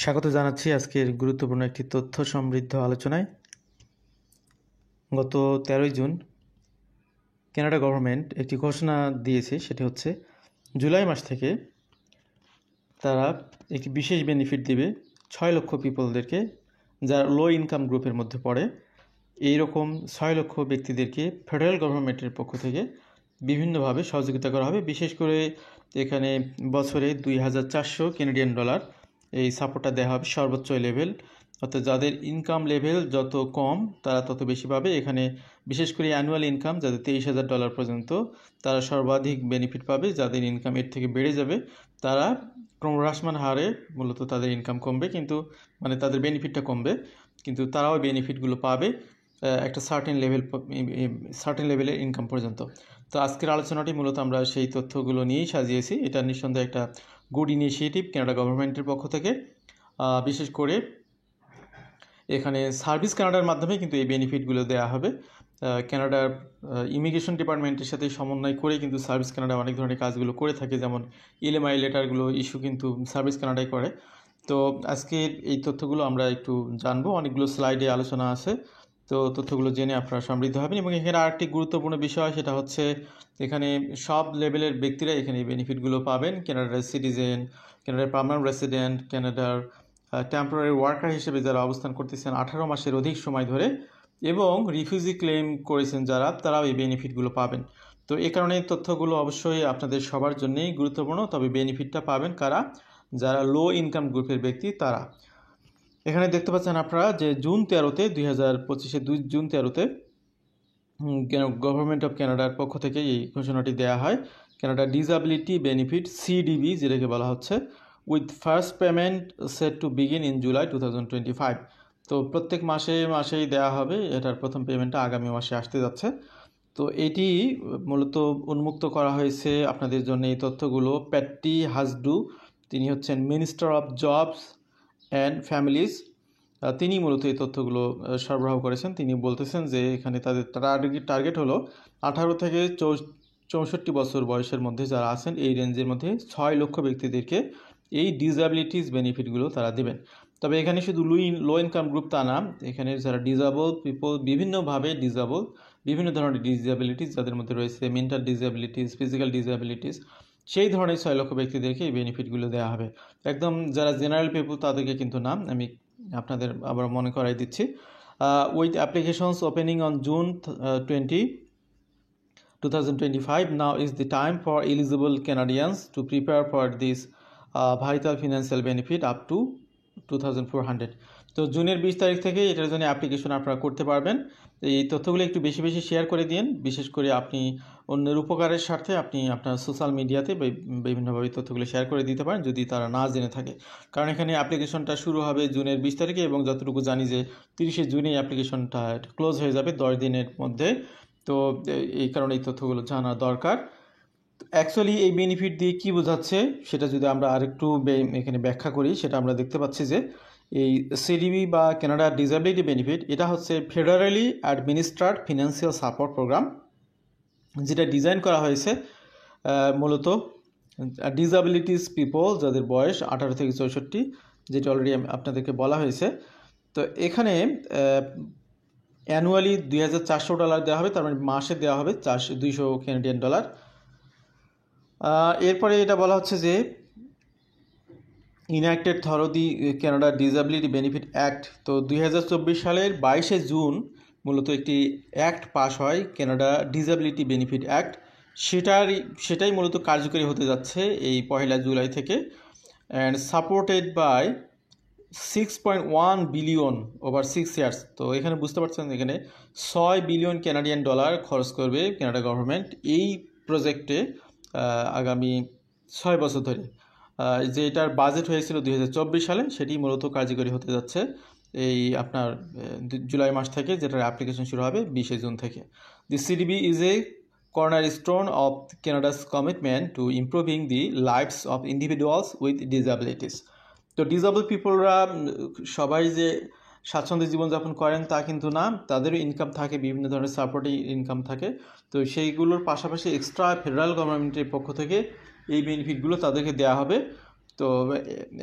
স্বাগত জানাচ্ছি আজকের গুরুত্বপূর্ণ একটি তথ্য সমৃদ্ধ আলোচনায়। গত 13 জুন কানাডা গভর্নমেন্ট একটি ঘোষণা দিয়েছে, সেটি হচ্ছে জুলাই মাস থেকে তারা একটি বিশেষ বেনিফিট দেবে 6 লক্ষ পিপলদেরকে, যারা লো ইনকাম গ্রুপের মধ্যে পড়ে। এইরকম 6 লক্ষ ব্যক্তিদেরকে ফেডারেল গভর্নমেন্টের পক্ষ থেকে বিভিন্নভাবে সহযোগিতা করা হবে। বিশেষ করে এখানে বছরে $2,400 এই সাপোর্টটা দেওয়া হবে সর্বোচ্চ লেভেল, অর্থাৎ যাদের ইনকাম লেভেল যত কম তারা তত বেশি পাবে। এখানে বিশেষ করে অ্যানুয়াল ইনকাম যাদের $23,000 পর্যন্ত, তারা সর্বাধিক বেনিফিট পাবে। যাদের ইনকাম এর থেকে বেড়ে যাবে তারা ক্রমহ্রাসমান হারে মূলত তাদের ইনকাম কমবে, কিন্তু তাদের বেনিফিটটা কমবে, কিন্তু তারাও বেনিফিটগুলো পাবে একটা সার্টেন লেভেলের ইনকাম পর্যন্ত। তো আজকের আলোচনাটি মূলত আমরা সেই তথ্যগুলো নিয়েই সাজিয়েছি। এটা নিঃসন্দেহে একটা গুড ইনিশিয়েটিভ কানাডা গভর্নমেন্টের পক্ষ থেকে। বিশেষ করে এখানে সার্ভিস কানাডার মাধ্যমে কিন্তু এই বেনিফিটগুলো দেওয়া হবে। কানাডার ইমিগ্রেশন ডিপার্টমেন্টের সাথে সমন্বয় করে কিন্তু সার্ভিস কানাডা অনেক ধরনের কাজগুলো করে থাকে, যেমন ELMI লেটারগুলো ইস্যু কিন্তু সার্ভিস কানাডাই করে। তো আজকে এই তথ্যগুলো আমরা একটু জানবো, অনেকগুলো স্লাইডে আলোচনা আছে, তো তথ্যগুলো জেনে আপনারা সমৃদ্ধ হবেন। এবং এখানে আরেকটি গুরুত্বপূর্ণ বিষয়, সেটা হচ্ছে এখানে সব লেভেলের ব্যক্তিরা এখানে এই বেনিফিটগুলো পাবেন। কানাডার সিটিজেন, কানাডার পার্মানেন্ট রেসিডেন্ট, কানাডার টেম্পোরারি ওয়ার্কার হিসেবে যারা অবস্থান করতেছেন 18 মাসের অধিক সময় ধরে, এবং রিফিউজি ক্লেম করেছেন যারা, তারাও এই বেনিফিটগুলো পাবেন। তো এই কারণে তথ্যগুলো অবশ্যই আপনাদের সবার জন্যই গুরুত্বপূর্ণ। তবে বেনিফিটটা পাবেন কারা? যারা লো ইনকাম গ্রুপের ব্যক্তি তারা। এখানে দেখতে পাচ্ছেন আপনারা যে জুন 13-তে 2025-এর জুন 13-তে গভর্নমেন্ট অফ কানাডার পক্ষ থেকে এই ঘোষণাটি দেওয়া হয়। কানাডা ডিসএবিলিটি বেনিফিট CDB যেটাকে বলা হচ্ছে, with first payment set to begin in July 2025। তো প্রত্যেক মাসেই দেওয়া হবে। এটার প্রথম পেমেন্টটা আগামী মাসে আসতে যাচ্ছে। তো এটি মূলত উন্মুক্ত করা হয়েছে আপনাদের জন্য এই তথ্যগুলো। প্যাট্টি হাসডু, তিনি হচ্ছেন minister of jobs and families, তিনি মূলত এই তথ্যগুলো সরবরাহ করেছেন। তিনি বলতেছেন যে এখানে তাদের টার্গেট হলো 18 থেকে 64 বছর বয়সের মধ্যে যারা আছেন, এই রেঞ্জের মধ্যে 6 লক্ষ ব্যক্তিদেরকে এই ডিসএবিলিটিস বেনিফিটগুলো তারা দেবেন। তবে এখানে শুধু লো ইনকাম গ্রুপ তা না, এখানে যারা ডিসেবল পিপল, বিভিন্নভাবে ডিসেবল, বিভিন্ন ধরনের ডিসএবিলিটিস যাদের মধ্যে রয়েছে, মেন্টাল ডিসএবিলিটিস, ফিজিক্যাল ডিসএবিলিটিস, সেই ধরনের 6 লক্ষ ব্যক্তিদেরকে এই বেনিফিটগুলো দেওয়া হবে। একদম যারা জেনারেল পিপল তাদেরকে কিন্তু না, আমি আপনাদের আবার মনে করাই দিচ্ছি। With applications opening on June 20, 2025, now is the time for eligible Canadians to prepare for this vital financial benefit up to 2400। তো জুনের 20 তারিখ থেকে এটার জন্য অ্যাপ্লিকেশন আপনারা করতে পারবেন। এই তথ্যগুলো একটু বেশি বেশি শেয়ার করে দিন। বিশেষ করে আপনি অন্যের উপকারের স্বার্থে আপনি আপনার সোশ্যাল মিডিয়াতে বিভিন্নভাবে তথ্যগুলো শেয়ার করে দিতে পারেন যদি তারা না জেনে থাকে। কারণ এখানে অ্যাপ্লিকেশনটা শুরু হবে জুনের 20 তারিখে, এবং যতটুকু জানি যে 30শে জুনে অ্যাপ্লিকেশনটা ক্লোজ হয়ে যাবে 10 দিনের মধ্যে। তো এই কারণে এই তথ্যগুলো জানা দরকার। অ্যাকচুয়ালি এই বেনিফিট দিয়ে কী বোঝাচ্ছে সেটা যদি আমরা আরেকটু এখানে ব্যাখ্যা করি, সেটা আমরা দেখতে পাচ্ছি যে এই CDB বা কানাডা ডিসএবিলিটি বেনিফিট, এটা হচ্ছে ফেডারেলি অ্যাডমিনিস্ট্রার্ড ফিনান্সিয়াল সাপোর্ট প্রোগ্রাম, যেটা ডিজাইন করা হয়েছে মূলত ডিসএবিলিটিস পিপল যাদের বয়স 18 থেকে 64, যেটা অলরেডি আপনাদেরকে বলা হয়েছে। তো এখানে অ্যানুয়ালি $2,400 দেওয়া হবে, তার মানে মাসে দেওয়া হবে $200 এরপরে এটা বলা হচ্ছে যে enacted through the Canada disability benefit act. তো 2024 সালের 22শে জুন মূলত একটি অ্যাক্ট পাস হয়, কানাডা ডিসএবিলিটি বেনিফিট অ্যাক্ট। সেটাই মূলত কার্যকরী হতে যাচ্ছে এই 1 জুলাই থেকে, and supported by 6.1 billion over 6 years. তো এখানে বুঝতে পারছেন এখানে $6 বিলিয়ন খরচ করবে কানাডা গভর্নমেন্ট এই প্রজেক্টে আগামী 6 বছর ধরে। যে এটার বাজেট হয়েছিল 2024 সালে, সেটি মূলত কার্যকরী হতে যাচ্ছে এই আপনার জুলাই মাস থেকে, যেটার অ্যাপ্লিকেশন শুরু হবে 20শে জুন থেকে। The CDB is a cornerstone of Canada's commitment to improving the lives of individuals with disabilities. তো ডিসেবল পিপলরা সবাই যে স্বাচ্ছন্দ্যে জীবনযাপন করেন তা কিন্তু না, তাদেরও ইনকাম থাকে, বিভিন্ন ধরনের সাপোর্টিং ইনকাম থাকে। তো সেইগুলোর পাশাপাশি এক্সট্রা ফেডারেল গভর্নমেন্টের পক্ষ থেকে এই বেনিফিটগুলো তাদেরকে দেওয়া হবে। তো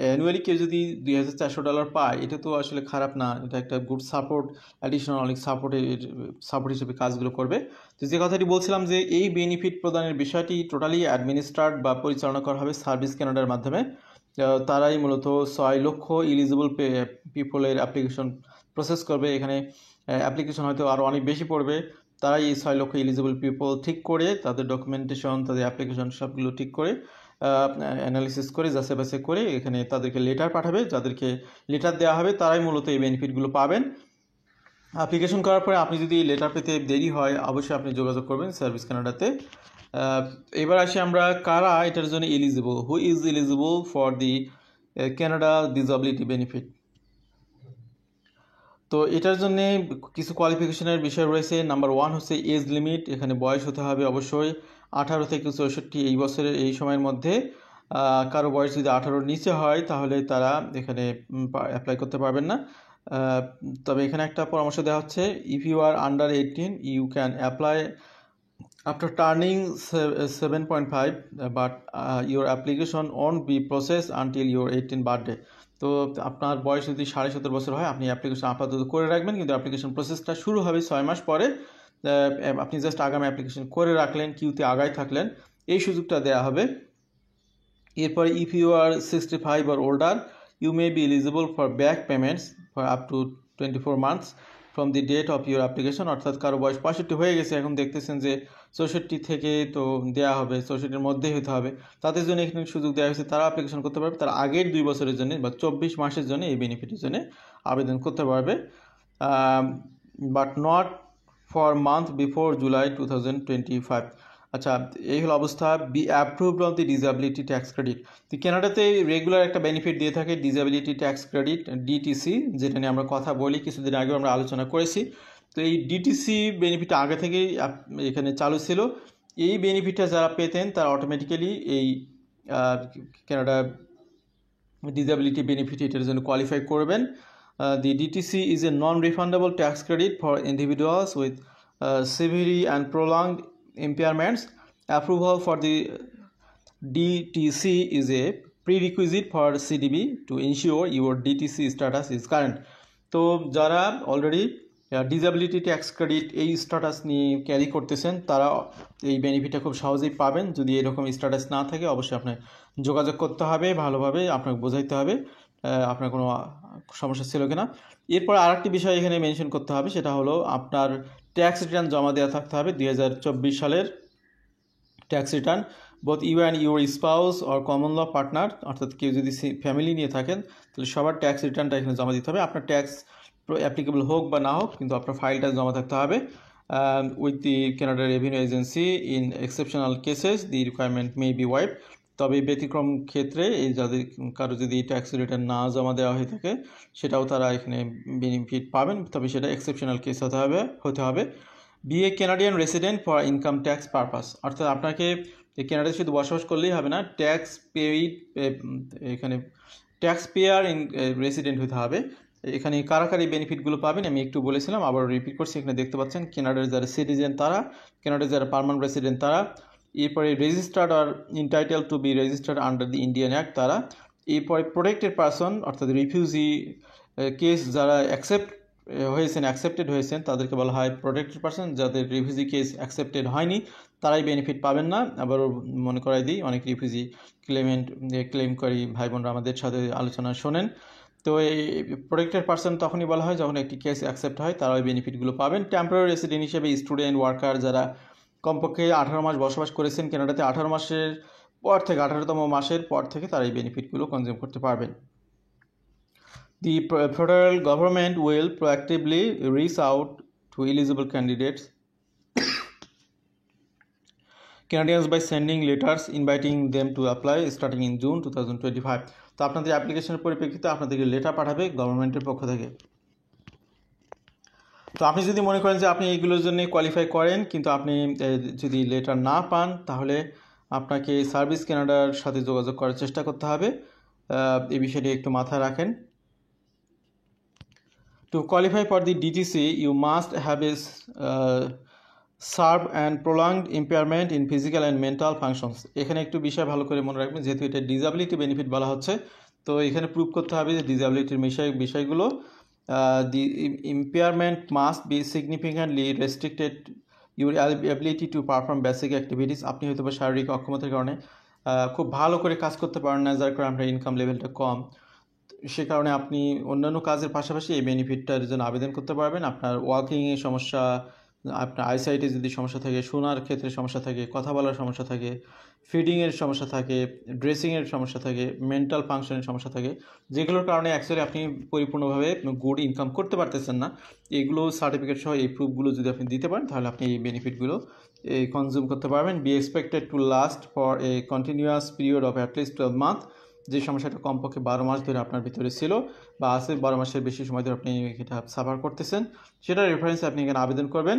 অ্যানুয়ালি কেউ যদি $2,400 পায়, এটা তো আসলে খারাপ না, এটা একটা গুড সাপোর্ট, অ্যাডিশনাল অনেক সাপোর্ট হিসেবে কাজগুলো করবে। তো যে কথাটি বলছিলাম যে এই বেনিফিট প্রদানের বিষয়টি টোটালি অ্যাডমিনিস্ট্রেট বা পরিচালনা করা হবে সার্ভিস কানাডার মাধ্যমে। তারাই মূলত 6 লক্ষ এলিজিবল পিপলের অ্যাপ্লিকেশন প্রসেস করবে। এখানে অ্যাপ্লিকেশন হয়তো আরও অনেক বেশি পড়বে। তারাই এই 6 লক্ষ এলিজিবল পিপল ঠিক করে তাদের ডকুমেন্টেশন, তাদের অ্যাপ্লিকেশন সবগুলো ঠিক করে অ্যানালিসিস করে যাচাই বাছাই করে এখানে তাদেরকে লেটার পাঠাবে। যাদেরকে লেটার দেওয়া হবে তারাই মূলত এই বেনিফিটগুলো পাবেন। অ্যাপ্লিকেশন করার পরে আপনি যদি লেটার পেতে দেরি হয়, অবশ্যই আপনি যোগাযোগ করবেন সার্ভিস কানাডাতে। এবার আসি আমরা কারা এটার জন্য eligible, who is eligible for the Canada disability benefit. তো এটার জন্য কিছু কোয়ালিফিকেশনের বিষয় রয়েছে। নাম্বার 1 হচ্ছে এজ লিমিট। এখানে বয়স হতে হবে অবশ্যই 18 থেকে 64 এই বছরের এই সময়ের মধ্যে। কারো বয়স যদি 18-র নিচে হয় তাহলে তারা এখানে অ্যাপ্লাই করতে পারবেন না। তবে এখানে একটা পরামর্শ দেওয়া হচ্ছে, if you are under 18 you can apply after turning 7.5 but your application won't be processed until your 18th birthday. তো আপনার বয়স যদি 17.5 বছর হয় আপনি অ্যাপ্লিকেশন আপাতত করে রাখবেন, কিন্তু অ্যাপ্লিকেশন প্রসেসটা শুরু হবে 6 মাস পরে। আপনি জাস্ট আগামী অ্যাপ্লিকেশন করে রাখলেন, কিউতে আগায় থাকলেন, এই সুযোগটা দেওয়া হবে। এরপরে if you are 65 or older you may be eligible for back payments for up to 24 months from the date of your application। অর্থাৎ কারো বয়স 65 হয়ে গেছে, এখন দেখতেছেন যে 64 থেকে তো দেওয়া হবে, 64-এর মধ্যেই হতে হবে, তাদের জন্য এখানে সুযোগ দেওয়া হয়েছে। তারা অ্যাপ্লিকেশন করতে পারবে, তার আগের 2 বছরের জন্য বা 24 মাসের জন্য এই বেনিফিটের জন্য আবেদন করতে পারবে, but not for month before July 2025। আচ্ছা, এই হলো অবস্থা। Be approved of the disability tax credit. তো কানাডাতে রেগুলার একটা বেনিফিট দিয়ে থাকে ডিসএবিলিটি ট্যাক্স ক্রেডিট, ডিটিসি, যেটা নিয়ে আমরা কথা বলি, কিছুদিন আগেও আমরা আলোচনা করেছি। তো এই ডিটিসি বেনিফিটটা আগে থেকেই এখানে চালু ছিল। এই বেনিফিটটা যারা পেতেন তারা অটোমেটিক্যালি এই কানাডা ডিসএবিলিটি বেনিফিট এটার জন্য কোয়ালিফাই করবেন। The DTC is a non refundable tax credit for individuals with severely and prolonged impairments. Approval for the DTC is a prerequisite for CDB to ensure your DTC status is current. তো যারা already disability tax credit এই status নিয়ে carry করতেছেন তারা এই বেনিফিটটা খুব সহজেই পাবেন। যদি এরকম স্ট্যাটাস না থাকে অবশ্যই আপনার যোগাযোগ করতে হবে, ভালোভাবে আপনাকে বোঝাইতে হবে আপনার কোনো সমস্যা ছিল কিনা। এরপর আরেকটি বিষয় এখানে মেনশন করতে হবে, সেটা হলো আপনার ট্যাক্স রিটার্ন জমা দেওয়া থাকতে হবে 2024 সালের tax return, both you and your spouse or common law partner, অর্থাৎ কেউ যদি ফ্যামিলি নিয়ে থাকেন তাহলে সবার ট্যাক্স রিটার্নটা এখানে জমা দিতে হবে। আপনার ট্যাক্স অ্যাপ্লিকেবল হোক বা না হোক, কিন্তু আপনার ফাইলটা জমা থাকতে হবে with the Canada revenue agency. In exceptional cases the requirement may be wide. তবে ব্যতিক্রম ক্ষেত্রে এই যাদের কারো যদি ট্যাক্স রিটার্ন না জমা দেওয়া হয়ে থাকে সেটাও তারা এখানে বেনিফিট পাবেন, তবে সেটা এক্সেপশনাল কেস হতে হবে। Be a Canadian resident for income tax purpose, অর্থাৎ আপনাকে কানাডায় শুধু বসবাস করলেই হবে না, ট্যাক্স পেইড এখানে ট্যাক্স পেয়ার ইন রেসিডেন্ট হতে হবে। এখানে কারাকারি বেনিফিটগুলো পাবেন আমি একটু বলেছিলাম, আবার রিপিট করছি। এখানে দেখতে পাচ্ছেন কানাডার যারা সিটিজেন তারা, কানাডার যারা পার্মানেন্ট রেসিডেন্ট তারা, এরপরে রেজিস্টার্ড আর entitled to be registered under the Indian act তারা, এরপরে প্রোটেক্টেড পারসন অর্থাৎ রিফিউজি কেস যারা অ্যাকসেপ্টেড হয়েছেন তাদেরকে বলা হয় প্রোটেক্টেড পারসন। যাদের রিফিউজি কেস অ্যাকসেপ্টেড হয়নি তারাই বেনিফিট পাবেন না। আবারও মনে করাই দিই, অনেক রিফিউজি ক্লেমকারী ভাই বোনরা আমাদের সাথে আলোচনা শোনেন। তো এই প্রোটেক্টেড পারসন তখনই বলা হয় যখন একটি কেস অ্যাকসেপ্ট হয়, তারা ওই বেনিফিটগুলো পাবেন। টেম্পোরারি রেসিডেন্ট হিসেবে স্টুডেন্ট ওয়ার্কার যারা কমপক্ষে 18 মাস বসবাস করেছেন কানাডাতে, 18 মাসের পর থেকে 18তম মাসের পর থেকে তারা এই বেনিফিটগুলো কনজিউম করতে পারবেন। The federal government will proactively reach out to eligible candidates Canadians by sending letters inviting them to apply starting in June 2025. তো আপনাদের অ্যাপ্লিকেশনের পরিপ্রেক্ষিতে আপনাদেরকে লেটার পাঠাবে গভর্নমেন্টের পক্ষ থেকে। তো আপনি যদি মনে করেন যে আপনি এইগুলোর জন্য কোয়ালিফাই করেন কিন্তু আপনি যদি লেটার না পান তাহলে আপনাকে সার্ভিস কানাডার সাথে যোগাযোগ করার চেষ্টা করতে হবে। এই বিষয়টি একটু মাথায় রাখেন। To qualify for the DTC, you must have a severe and prolonged impairment in physical and mental functions. এখানে একটু বিষয় ভালো করে মনে রাখবেন, যেহেতু এটা ডিসএবিলিটি বেনিফিট বলা হচ্ছে, তো এখানে প্রুভ করতে হবে যে ডিসএবিলিটির বিষয়গুলো the impairment must be significantly restricted your ability to perform basic activities. আপনি হয়তো বা শারীরিক অক্ষমতার কারণে খুব ভালো করে কাজ করতে পারেন না, যার কারণে আপনার ইনকাম লেভেলটা কম, সে কারণে আপনি অন্যান্য কাজের পাশাপাশি এই বেনিফিটটার জন্য আবেদন করতে পারবেন। আপনার ওয়াকিংয়ের সমস্যা, আপনার আইসাইটে যদি সমস্যা থাকে, শোনার ক্ষেত্রে সমস্যা থাকে, কথা বলার সমস্যা থাকে, ফিডিংয়ের সমস্যা থাকে, ড্রেসিংয়ের সমস্যা থাকে, মেন্টাল ফাংশনের সমস্যা থাকে, যেগুলোর কারণে অ্যাকচুয়ালি আপনি পরিপূর্ণভাবে গুড ইনকাম করতে পারতেছেন না, এগুলো সার্টিফিকেট সহ এই প্রুফগুলো যদি আপনি দিতে পারেন, তাহলে আপনি এই বেনিফিটগুলো কনজিউম করতে পারবেন। Be expected to last for a continuous period of at least 12 month. যে সমস্যাটা কমপক্ষে 12 মাস ধরে আপনার ভিতরে ছিল বা আছে, 12 মাসের বেশি সময় ধরে আপনি এটা সাফার করতেছেন, সেটা রেফারেন্সে আপনি এখানে আবেদন করবেন।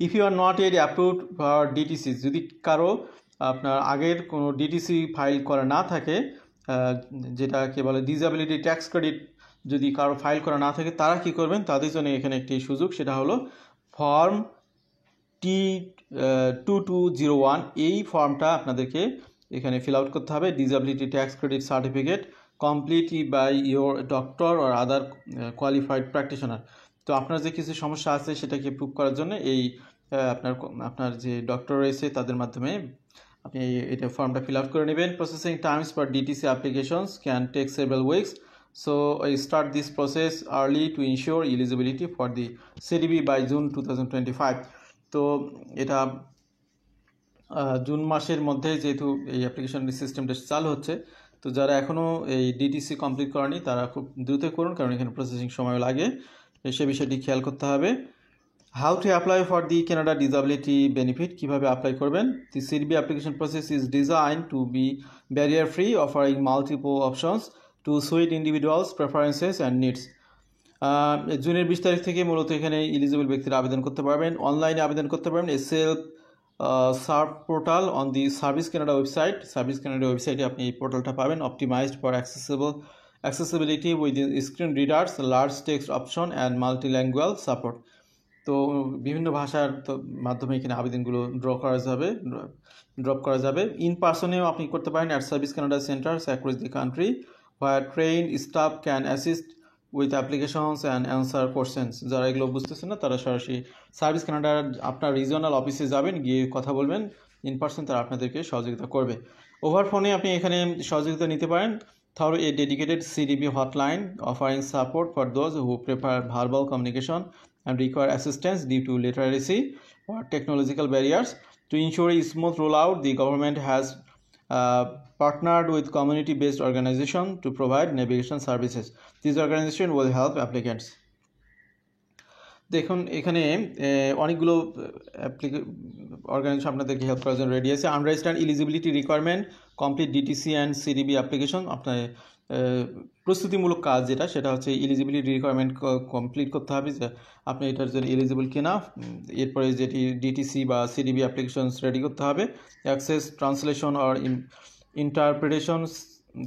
ইফ ইউ আর নট এড অ্যাপ্রুভড ফর ডিটিসি, যদি কারো আপনার আগের কোনো ডিটিসি ফাইল করা না থাকে, যেটাকে বলে ডিসএবিলিটি ট্যাক্স ক্রেডিট, যদি কারো ফাইল করা না থাকে, তারা কি করবেন, তাদের জন্য এখানে একটি সুযোগ, সেটা হলো ফর্ম T2201। এই ফর্মটা আপনাদেরকে এখানে ফিল আউট করতে হবে। Disability tax credit certificate complete by your doctor or other qualified practitioner. তো আপনার যে কিছু সমস্যা আছে সেটাকে প্রুভ করার জন্য এই আপনার যে ডক্টর রয়েছে তাদের মাধ্যমে আপনি এটা ফর্মটা ফিল আউট করে নেবেন। Processing times for DTC applications can take several weeks, so start this process early to ensure eligibility for the CDB by June 2025। তো এটা জুন মাসের মধ্যে যেহেতু এই অ্যাপ্লিকেশন সিস্টেমটা চালু হচ্ছে, তো যারা এখনও এই ডিটিসি কমপ্লিট করেনি তারা খুব দ্রুত করুন, কারণ এখানে প্রসেসিং সময় লাগে, সে বিষয়টি খেয়াল করতে হবে। How to apply for the Canada disability benefit, কীভাবে অ্যাপ্লাই করবেন। The CDB application process is design to be barrier free, offering multiple options to suit individuals preferences and needs. জুনের 20 তারিখ থেকে মূলত এখানে এলিজিবল ব্যক্তিরা আবেদন করতে পারবেন, অনলাইনে আবেদন করতে পারবেন। A self serve portal on the service Canada website, service Canada ওয়েবসাইটে আপনি এই পোর্টালটা পাবেন। Optimised for accessibility with screen readers, large text option and multilingual support. তো বিভিন্ন ভাষার মাধ্যমে এখানে আবেদনগুলো ড্রপ করা যাবে। ইন পার্সনেও আপনি করতে পারেন at service Canada centres across the country, where trained staff can assist with applications and answer questions। যারা এগুলো বুঝতেছেন না তারা সরাসরি সার্ভিস কানাডার আপনার রিজিওনাল অফিসে যাবেন, গিয়ে কথা বলবেন ইন পার্সন, তারা আপনাদেরকে সহযোগিতা করবে। ওভার ফোনে আপনি এখানে সহযোগিতা নিতে পারেন through a dedicated CDB hotline offering support for those who prefer verbal communication and require assistance due to literacy or technological barriers. To ensure a smooth rollout, the government has partnered with community-based organizations to provide navigation services. These organizations will help applicants. দেখুন এখানে অনেকগুলো organisation আপনাদেরকে help করার জন্য ready আছে। Understand eligibility requirement, complete DTC and সিডিবি application. আপনার প্রস্তুতিমূলক কাজ যেটা, সেটা হচ্ছে এলিজিবিলিটি রিকোয়ারমেন্ট কমপ্লিট করতে হবে যে আপনি এটার জন্য এলিজিবল কিনা। এরপরে যেটি ডিটিসি বা সিডিবি অ্যাপ্লিকেশনস রেডি করতে হবে। Access translation or interpretation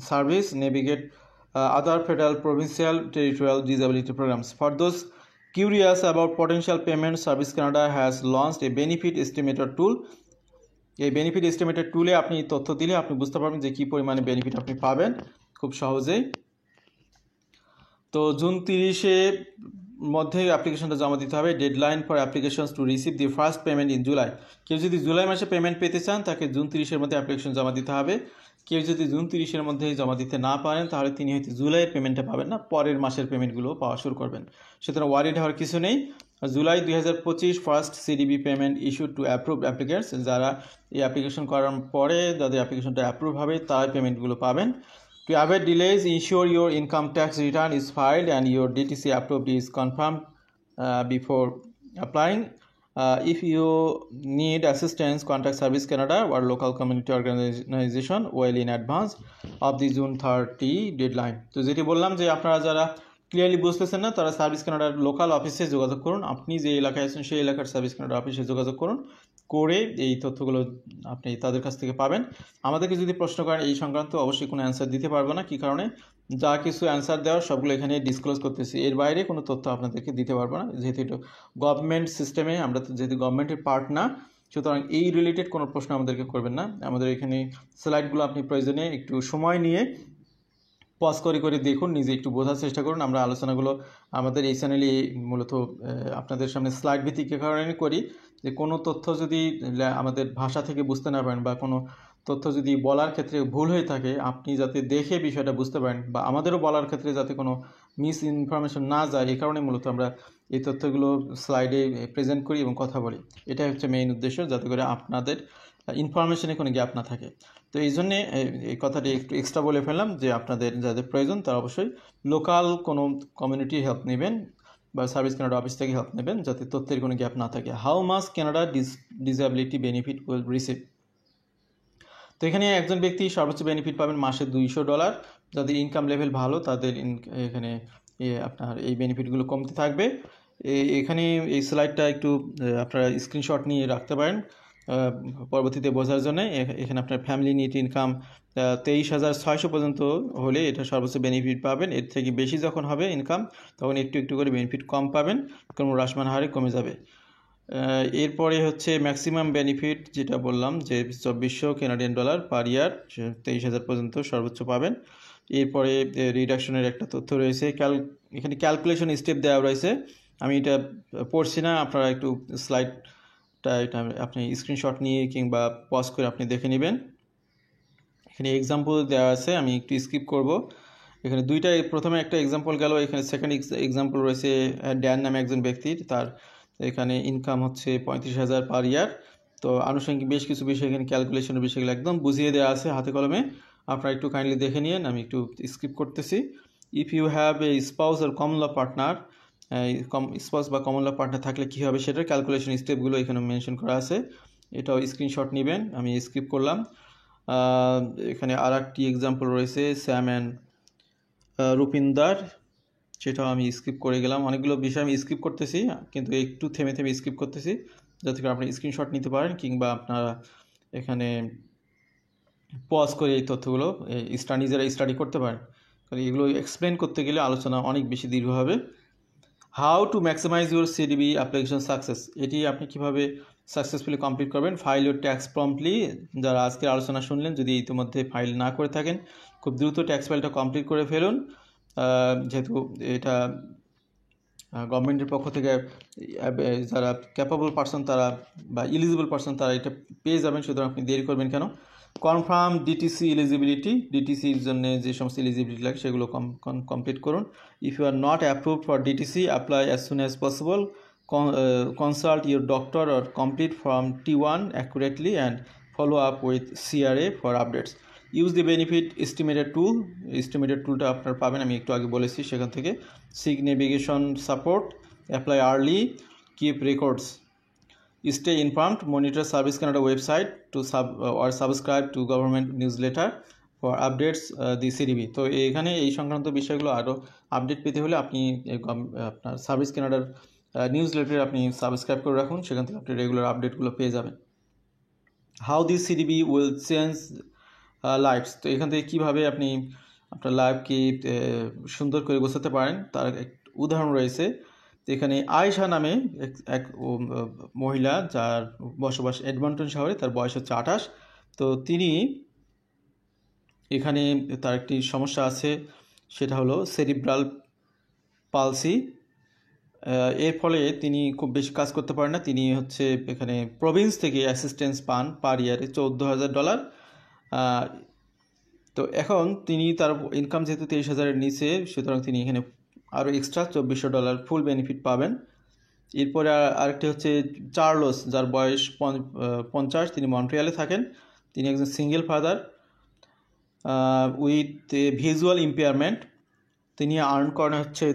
service, navigate other federal provincial territorial disability programs. For those curious about potential payments, Service Canada has launched a benefit estimator tool. এই বেনিফিট এস্টিমেটের টুলে আপনি তথ্য দিলে আপনি বুঝতে পারবেন যে কী পরিমাণে বেনিফিট আপনি পাবেন খুব সহজেই। তো জুন 30-এর মধ্যে অ্যাপ্লিকেশনটা জমা দিতে হবে। Deadline for applications to receive the first payment in July. কেউ যদি জুলাই মাসে পেমেন্ট পেতে চান তাকে জুন 30-এর মধ্যে অ্যাপ্লিকেশন জমা দিতে হবে। কেউ যদি জুন 30-এর মধ্যে জমা দিতে না পারেন তাহলে তিনি হয়তো জুলাইয়ের পেমেন্টটা পাবেন না, পরের মাসের পেমেন্টগুলো পাওয়া শুরু করবেন। সুতরাং ওয়ারিড হওয়ার কিছু নেই। July 2025 first সিডিবি payment issued two approve applicants. যারা এই অ্যাপ্লিকেশন করার পরে যাদের অ্যাপ্লিকেশনটা অ্যাপ্রুভ হবে তারাই পেমেন্টগুলো পাবেন। To avoid delays, ensure your income tax return is filed and your DTC approved is confirmed before applying. If you need assistance, contact Service Canada or local community organization well in advance of the June 30 deadline. তো যেটি বললাম যে আপনারা যারা clearly বুঝতেছেন না তারা service কানাডার লোকাল অফিসে যোগাযোগ করুন। আপনি যে এলাকায় আছেন সেই এলাকার সার্ভিস কানাডা অফিসে যোগাযোগ করুন। করে এই তথ্যগুলো আপনি তাদের কাছ থেকে পাবেন। আমাদেরকে যদি প্রশ্ন করেন এই সংক্রান্ত অবশ্যই কোনো অ্যান্সার দিতে পারবো না। কী কারণে? যা কিছু অ্যান্সার দেওয়ার সবগুলো এখানে ডিসক্লোজ করতেছি, এর বাইরে কোনো তথ্য আপনাদেরকে দিতে পারবো না, যেহেতু এটা গভর্নমেন্ট সিস্টেমে, আমরা তো যেহেতু গভর্নমেন্টের পার্ট না, সুতরাং এই রিলেটেড কোনো প্রশ্ন আমাদেরকে করবেন না। আমাদের এখানে স্লাইডগুলো আপনি প্রয়োজনে একটু সময় নিয়ে পজ করে দেখুন, নিজে একটু বোঝার চেষ্টা করুন। আমরা আলোচনাগুলো আমাদের এই চ্যানেলে মূলত আপনাদের সামনে স্লাইড ভিত্তিক কারণে করি, যে কোনো তথ্য যদি আমাদের ভাষা থেকে বুঝতে না পারেন বা কোনো তথ্য যদি বলার ক্ষেত্রে ভুল হয়ে থাকে, আপনি যাতে দেখে বিষয়টা বুঝতে পারেন, বা আমাদেরও বলার ক্ষেত্রে যাতে কোনো মিস ইনফরমেশন না যায়, এই কারণে মূলত আমরা এই তথ্যগুলো স্লাইডে প্রেজেন্ট করি এবং কথা বলি। এটাই হচ্ছে মেইন উদ্দেশ্য, যাতে করে আপনাদের ইনফরমেশনে কোনো গ্যাপ না থাকে। তো এই জন্যে এই কথাটি একটু এক্সট্রা বলে ফেললাম, যে আপনাদের যাদের প্রয়োজন তারা অবশ্যই লোকাল কোনো কমিউনিটি হেল্প নেবেন বা সার্ভিস কানাডা অফিস থেকে হেল্প নেবেন, যাতে তথ্যের কোনো গ্যাপ না থাকে। How much Canada disability benefit will receive. তো এখানে একজন ব্যক্তি সর্বোচ্চ বেনিফিট পাবেন মাসে $200। যাদের ইনকাম লেভেল ভালো তাদের এখানে আপনার এই বেনিফিটগুলো কমতে থাকবে। এখানে এই স্লাইডটা একটু আপনারা স্ক্রিনশট নিয়ে রাখতে পারেন পরবর্তীতে বোঝার জন্য। এখানে আপনার ফ্যামিলি নেট ইনকাম 23,600 পর্যন্ত হলে এটা সর্বোচ্চ বেনিফিট পাবেন। এর থেকে বেশি যখন হবে ইনকাম, তখন একটু একটু করে বেনিফিট কম পাবেন, ক্রমহ্রাসমান হারে কমে যাবে। এরপরে হচ্ছে ম্যাক্সিমাম বেনিফিট, যেটা বললাম যে $2,400 কানাডিয়ান পার ইয়ার, 23,000 পর্যন্ত সর্বোচ্চ পাবেন। এরপরে রিডাকশনের একটা তথ্য রয়েছে, এখানে ক্যালকুলেশন স্টেপ দেওয়া রয়েছে, আমি এটা পড়ছি না, আপনারা একটু স্লাইডটা এটা আপনি স্ক্রিনশট নিয়ে কিংবা পজ করে আপনি দেখে নেবেন। এখানে এক্সাম্পল দেওয়া আছে, আমি একটু স্কিপ করব। এখানে প্রথমে একটা এক্সাম্পল গেল, এখানে সেকেন্ড এক্সাম্পল রয়েছে ড্যান নামে একজন ব্যক্তির, তার এখানে ইনকাম হচ্ছে 35,000 পার ইয়ার। তো আনুষঙ্গিক বেশ কিছু বিষয় এখানে ক্যালকুলেশনের বিষয়গুলো একদম বুঝিয়ে দেওয়া আছে হাতে কলমে, আপনারা একটু কাইন্ডলি দেখে নিন, আমি একটু স্কিপ করতেছি। If you have a spouse or common law partner, spouse বা কমন ল পার্টনার থাকলে কী হবে সেটার ক্যালকুলেশন স্টেপগুলো এখানে মেনশন করা আছে, এটাও স্ক্রিনশট নেবেন, আমি স্কিপ করলাম। এখানে আর একটি এক্সাম্পল রয়েছে স্যাম অ্যান্ড রূপিন্দার, সেটাও আমি স্কিপ করে গেলাম। অনেকগুলো বিষয় আমি স্কিপ করতেছি, কিন্তু একটু থেমে স্কিপ করতেছি, যাতে করে আপনি স্ক্রিনশট নিতে পারেন কিংবা আপনারা এখানে পজ করে এই তথ্যগুলো নিজেরা স্টাডি করতে পারেন, কারণ এগুলো এক্সপ্লেন করতে গেলে আলোচনা অনেক বেশি দীর্ঘ হবে। How to maximise your CDB application success, এটি আপনি কীভাবে সাকসেসফুলি কমপ্লিট করবেন। ফাইল ইউর ট্যাক্স প্রম্পটলি, যারা আজকের আলোচনা শুনলেন যদি ইতিমধ্যে ফাইল না করে থাকেন, খুব দ্রুত ট্যাক্স ফাইলটা কমপ্লিট করে ফেলুন, যেহেতু এটা গভর্নমেন্টের পক্ষ থেকে যারা ক্যাপাবল পারসন তারা বা এলিজিবল পারসন তারা এটা পেয়ে যাবেন, সুতরাং আপনি দেরি করবেন কেন। কনফার্ম ডিটিসি এলিজিবিলিটি, ডিটিসির জন্য যে সমস্ত এলিজিবিলিটি লাগে সেগুলো কমপ্লিট করুন। If you are not approved for DTC, apply as soon as possible, consult your doctor or complete Form T1 accurately and follow up with CRA for updates. Use the benefit estimator tool, estimator toolটা আপনার পাবেন, আমি একটু আগে বলেছি সেখান থেকে। Seek navigation support, apply early, keep records, stay informed, monitor Service Canada website or subscribe to government newsletter for updates the CDB। তো এখানে এই সংক্রান্ত বিষয়গুলো আরও আপডেট পেতে হলে আপনি আপনার সার্ভিস কানাডার নিউজ লেটার আপনি সাবস্ক্রাইব করে রাখুন, সেখান থেকে আপনি রেগুলার আপডেটগুলো পেয়ে যাবেন। How this CDB will change lives, তো এখান থেকে কীভাবে আপনি আপনার লাইফকে সুন্দর করে গোছাতে পারেন তার এক উদাহরণ রয়েছে। তো এখানে আয়েশা নামে এক মহিলা, যার বসবাস এডমন্টন শহরে, তার বয়স হচ্ছে 28। তো তিনি এখানে তার একটি সমস্যা আছে, সেটা হলো সেরিব্রাল পালসি। এর ফলে তিনি খুব বেশি কাজ করতে পারেন না। তিনি হচ্ছে এখানে প্রভিন্স থেকে অ্যাসিস্ট্যান্স পান পার ইয়ারে $14,000। তো এখন তিনি তার ইনকাম যেহেতু 23,000-এর নিচে, সুতরাং তিনি এখানে আরও এক্সট্রা $2,400 ফুল বেনিফিট পাবেন। এরপরে আরেকটি হচ্ছে চার্লস, যার বয়স 50, তিনি মন্ট্রিয়ালে থাকেন, তিনি একজন single father with visual impairment. তিনি আর্ন করেন হচ্ছে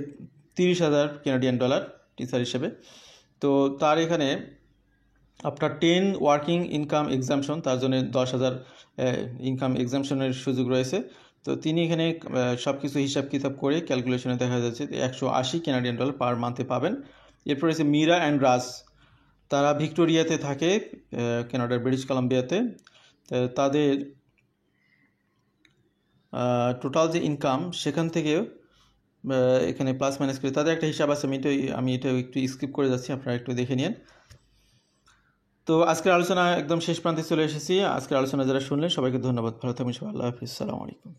$30,000 কানাডিয়ান টিচার হিসেবে। তো তার এখানে আপনার 10 ওয়ার্কিং ইনকাম এক্সামশন, তার জন্য 10,000 ইনকাম এক্সামশনের সুযোগ রয়েছে। তো তিনি এখানে সব কিছু হিসাব কিতাব করে ক্যালকুলেশনে দেখা যাচ্ছে $180 কানাডিয়ান পার মান্থে পাবেন। এরপর রয়েছে মীরা অ্যান্ড রাজ, তারা ভিক্টোরিয়াতে থাকে, কানাডার ব্রিটিশ কলাম্বিয়াতে। তাদের টোটাল যে ইনকাম সেখান থেকে এখানে প্লাস মাইনাস করে তাদের একটা হিসাব আছে। আমি এটা একটু স্কিপ করে যাচ্ছি, আপনারা একটু দেখে নিন। তো আজকের আলোচনা একদম শেষ প্রান্তে চলে এসেছি। আজকের আলোচনা যারা শুনলেন সবাইকে ধন্যবাদ। ভালো থাকবেন সবাই। আল্লাহ হাফিজ। আসসালামু আলাইকুম।